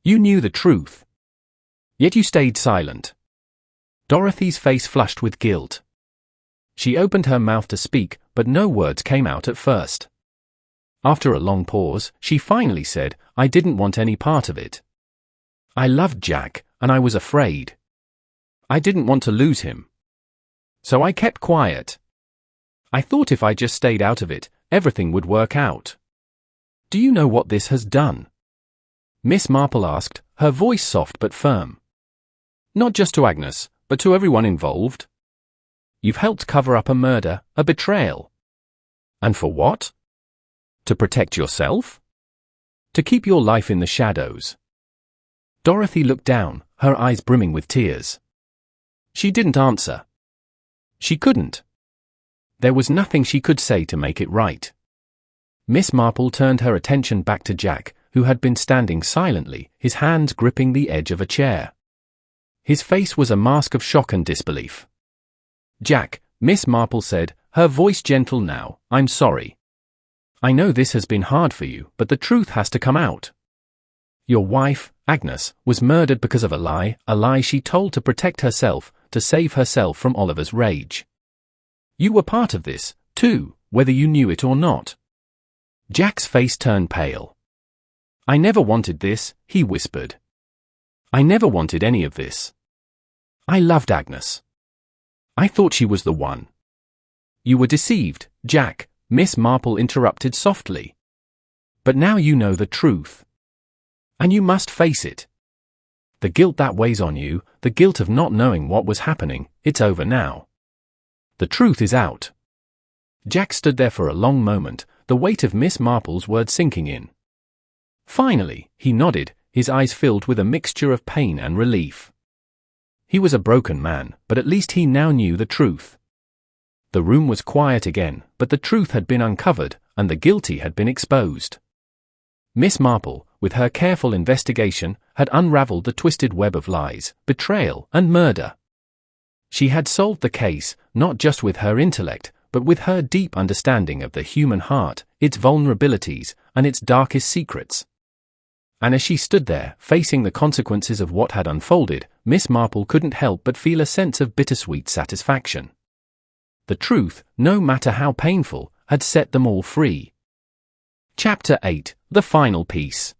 You knew the truth. Yet you stayed silent. Dorothy's face flushed with guilt. She opened her mouth to speak, but no words came out at first. After a long pause, she finally said, I didn't want any part of it. I loved Jack, and I was afraid. I didn't want to lose him. So I kept quiet. I thought if I just stayed out of it, everything would work out. Do you know what this has done? Miss Marple asked, her voice soft but firm. Not just to Agnes, but to everyone involved. You've helped cover up a murder, a betrayal. And for what? To protect yourself? To keep your life in the shadows. Dorothy looked down, her eyes brimming with tears. She didn't answer. She couldn't. There was nothing she could say to make it right. Miss Marple turned her attention back to Jack, who had been standing silently, his hands gripping the edge of a chair. His face was a mask of shock and disbelief. Jack, Miss Marple said, her voice gentle now, I'm sorry. I know this has been hard for you, but the truth has to come out. Your wife, Agnes, was murdered because of a lie she told to protect herself, to save herself from Oliver's rage. You were part of this, too, whether you knew it or not. Jack's face turned pale. I never wanted this, he whispered. I never wanted any of this. I loved Agnes. I thought she was the one. You were deceived, Jack, Miss Marple interrupted softly. But now you know the truth. And you must face it. The guilt that weighs on you, the guilt of not knowing what was happening, it's over now. The truth is out. Jack stood there for a long moment, the weight of Miss Marple's words sinking in. Finally, he nodded, his eyes filled with a mixture of pain and relief. He was a broken man, but at least he now knew the truth. The room was quiet again, but the truth had been uncovered, and the guilty had been exposed. Miss Marple, with her careful investigation, had unraveled the twisted web of lies, betrayal, and murder. She had solved the case, not just with her intellect, but with her deep understanding of the human heart, its vulnerabilities, and its darkest secrets. And as she stood there, facing the consequences of what had unfolded, Miss Marple couldn't help but feel a sense of bittersweet satisfaction. The truth, no matter how painful, had set them all free. Chapter 8: The Final Piece.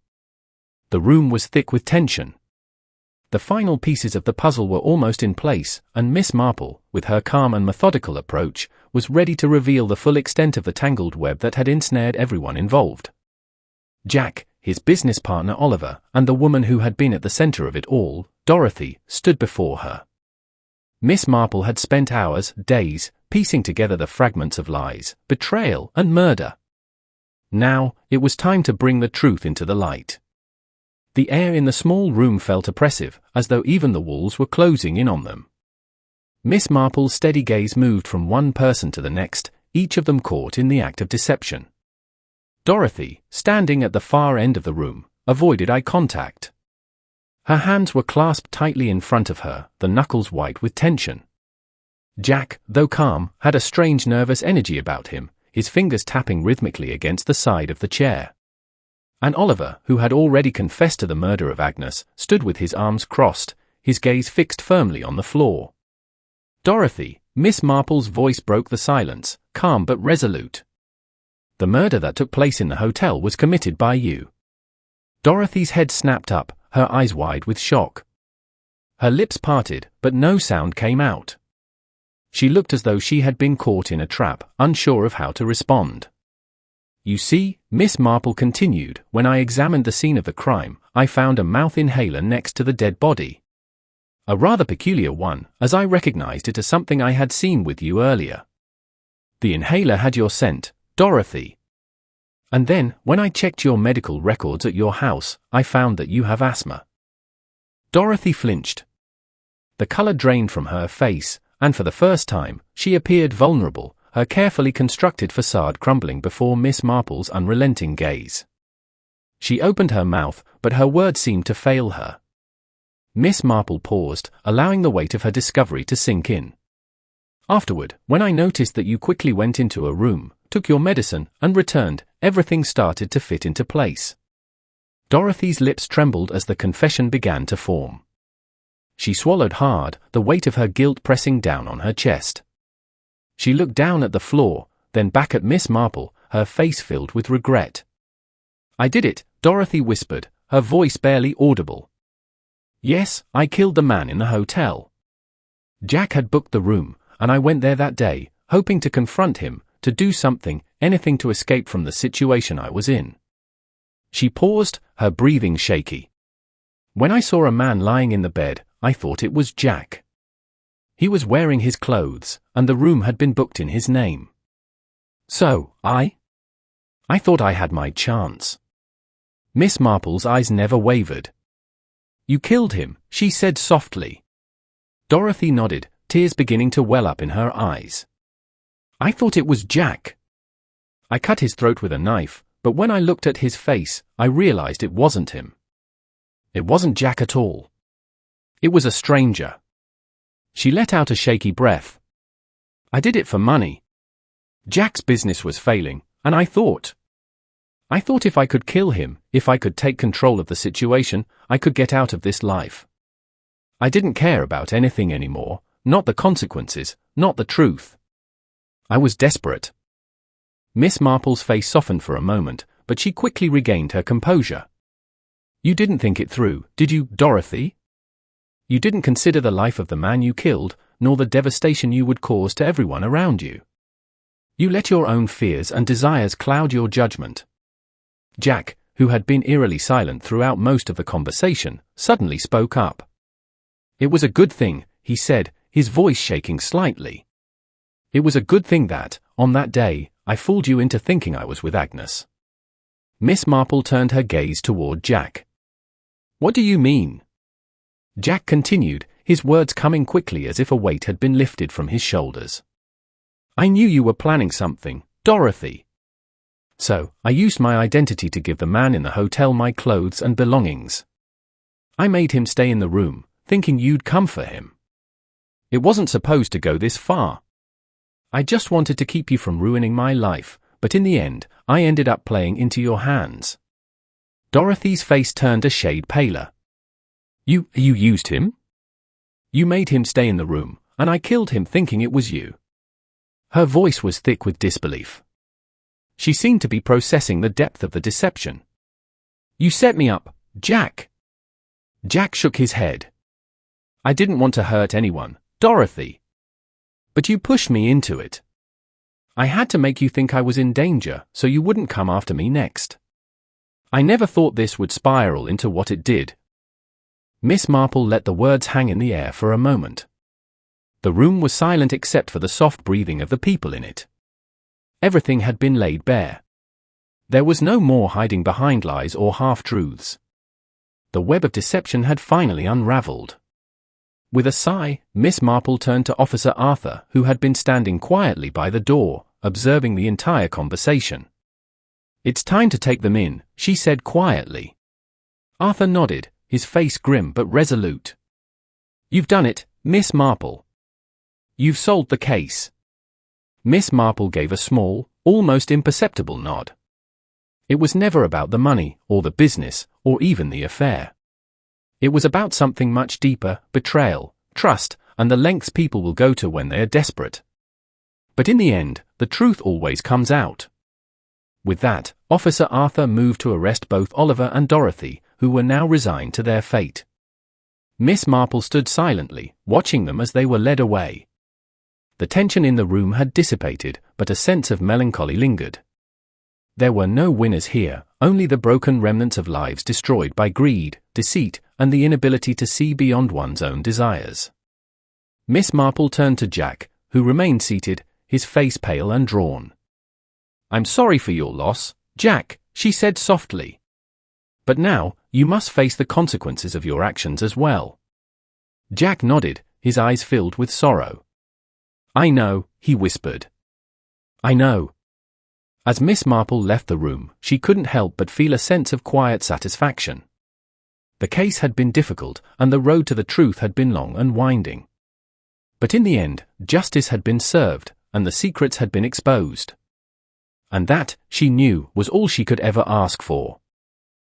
The room was thick with tension. The final pieces of the puzzle were almost in place, and Miss Marple, with her calm and methodical approach, was ready to reveal the full extent of the tangled web that had ensnared everyone involved. Jack, his business partner Oliver, and the woman who had been at the center of it all, Dorothy, stood before her. Miss Marple had spent hours, days, piecing together the fragments of lies, betrayal, and murder. Now, it was time to bring the truth into the light. The air in the small room felt oppressive, as though even the walls were closing in on them. Miss Marple's steady gaze moved from one person to the next, each of them caught in the act of deception. Dorothy, standing at the far end of the room, avoided eye contact. Her hands were clasped tightly in front of her, the knuckles white with tension. Jack, though calm, had a strange nervous energy about him, his fingers tapping rhythmically against the side of the chair. And Oliver, who had already confessed to the murder of Agnes, stood with his arms crossed, his gaze fixed firmly on the floor. Dorothy, Miss Marple's voice broke the silence, calm but resolute. The murder that took place in the hotel was committed by you. Dorothy's head snapped up, her eyes wide with shock. Her lips parted, but no sound came out. She looked as though she had been caught in a trap, unsure of how to respond. You see, Miss Marple continued, when I examined the scene of the crime, I found a mouth inhaler next to the dead body. A rather peculiar one, as I recognized it as something I had seen with you earlier. The inhaler had your scent, Dorothy. And then, when I checked your medical records at your house, I found that you have asthma. Dorothy flinched. The color drained from her face, and for the first time, she appeared vulnerable, her carefully constructed facade crumbling before Miss Marple's unrelenting gaze. She opened her mouth, but her words seemed to fail her. Miss Marple paused, allowing the weight of her discovery to sink in. Afterward, when I noticed that you quickly went into a room, took your medicine, and returned, everything started to fit into place. Dorothy's lips trembled as the confession began to form. She swallowed hard, the weight of her guilt pressing down on her chest. She looked down at the floor, then back at Miss Marple, her face filled with regret. I did it, Dorothy whispered, her voice barely audible. Yes, I killed the man in the hotel. Jack had booked the room, and I went there that day, hoping to confront him, to do something, anything to escape from the situation I was in. She paused, her breathing shaky. When I saw a man lying in the bed, I thought it was Jack. He was wearing his clothes, and the room had been booked in his name. So, I thought I had my chance. Miss Marple's eyes never wavered. You killed him, she said softly. Dorothy nodded, tears beginning to well up in her eyes. I thought it was Jack. I cut his throat with a knife, but when I looked at his face, I realized it wasn't him. It wasn't Jack at all. It was a stranger. She let out a shaky breath. I did it for money. Jack's business was failing, and I thought if I could kill him, if I could take control of the situation, I could get out of this life. I didn't care about anything anymore, not the consequences, not the truth. I was desperate. Miss Marple's face softened for a moment, but she quickly regained her composure. You didn't think it through, did you, Dorothy? You didn't consider the life of the man you killed, nor the devastation you would cause to everyone around you. You let your own fears and desires cloud your judgment. Jack, who had been eerily silent throughout most of the conversation, suddenly spoke up. It was a good thing, he said, his voice shaking slightly. It was a good thing that, on that day, I fooled you into thinking I was with Agnes. Miss Marple turned her gaze toward Jack. What do you mean? Jack continued, his words coming quickly as if a weight had been lifted from his shoulders. I knew you were planning something, Dorothy. So, I used my identity to give the man in the hotel my clothes and belongings. I made him stay in the room, thinking you'd come for him. It wasn't supposed to go this far. I just wanted to keep you from ruining my life, but in the end, I ended up playing into your hands. Dorothy's face turned a shade paler. You used him? You made him stay in the room, and I killed him thinking it was you. Her voice was thick with disbelief. She seemed to be processing the depth of the deception. You set me up, Jack. Jack shook his head. I didn't want to hurt anyone, Dorothy. But you pushed me into it. I had to make you think I was in danger so you wouldn't come after me next. I never thought this would spiral into what it did. Miss Marple let the words hang in the air for a moment. The room was silent except for the soft breathing of the people in it. Everything had been laid bare. There was no more hiding behind lies or half-truths. The web of deception had finally unraveled. With a sigh, Miss Marple turned to Officer Arthur, who had been standing quietly by the door, observing the entire conversation. It's time to take them in, she said quietly. Arthur nodded, his face grim but resolute. You've done it, Miss Marple. You've solved the case. Miss Marple gave a small, almost imperceptible nod. It was never about the money, or the business, or even the affair. It was about something much deeper, betrayal, trust, and the lengths people will go to when they are desperate. But in the end, the truth always comes out. With that, Officer Arthur moved to arrest both Oliver and Dorothy, who were now resigned to their fate. Miss Marple stood silently, watching them as they were led away. The tension in the room had dissipated, but a sense of melancholy lingered. There were no winners here, only the broken remnants of lives destroyed by greed, deceit, and the inability to see beyond one's own desires. Miss Marple turned to Jack, who remained seated, his face pale and drawn. I'm sorry for your loss, Jack, she said softly. But now, you must face the consequences of your actions as well. Jack nodded, his eyes filled with sorrow. I know, he whispered. I know. As Miss Marple left the room, she couldn't help but feel a sense of quiet satisfaction. The case had been difficult, and the road to the truth had been long and winding. But in the end, justice had been served, and the secrets had been exposed. And that, she knew, was all she could ever ask for.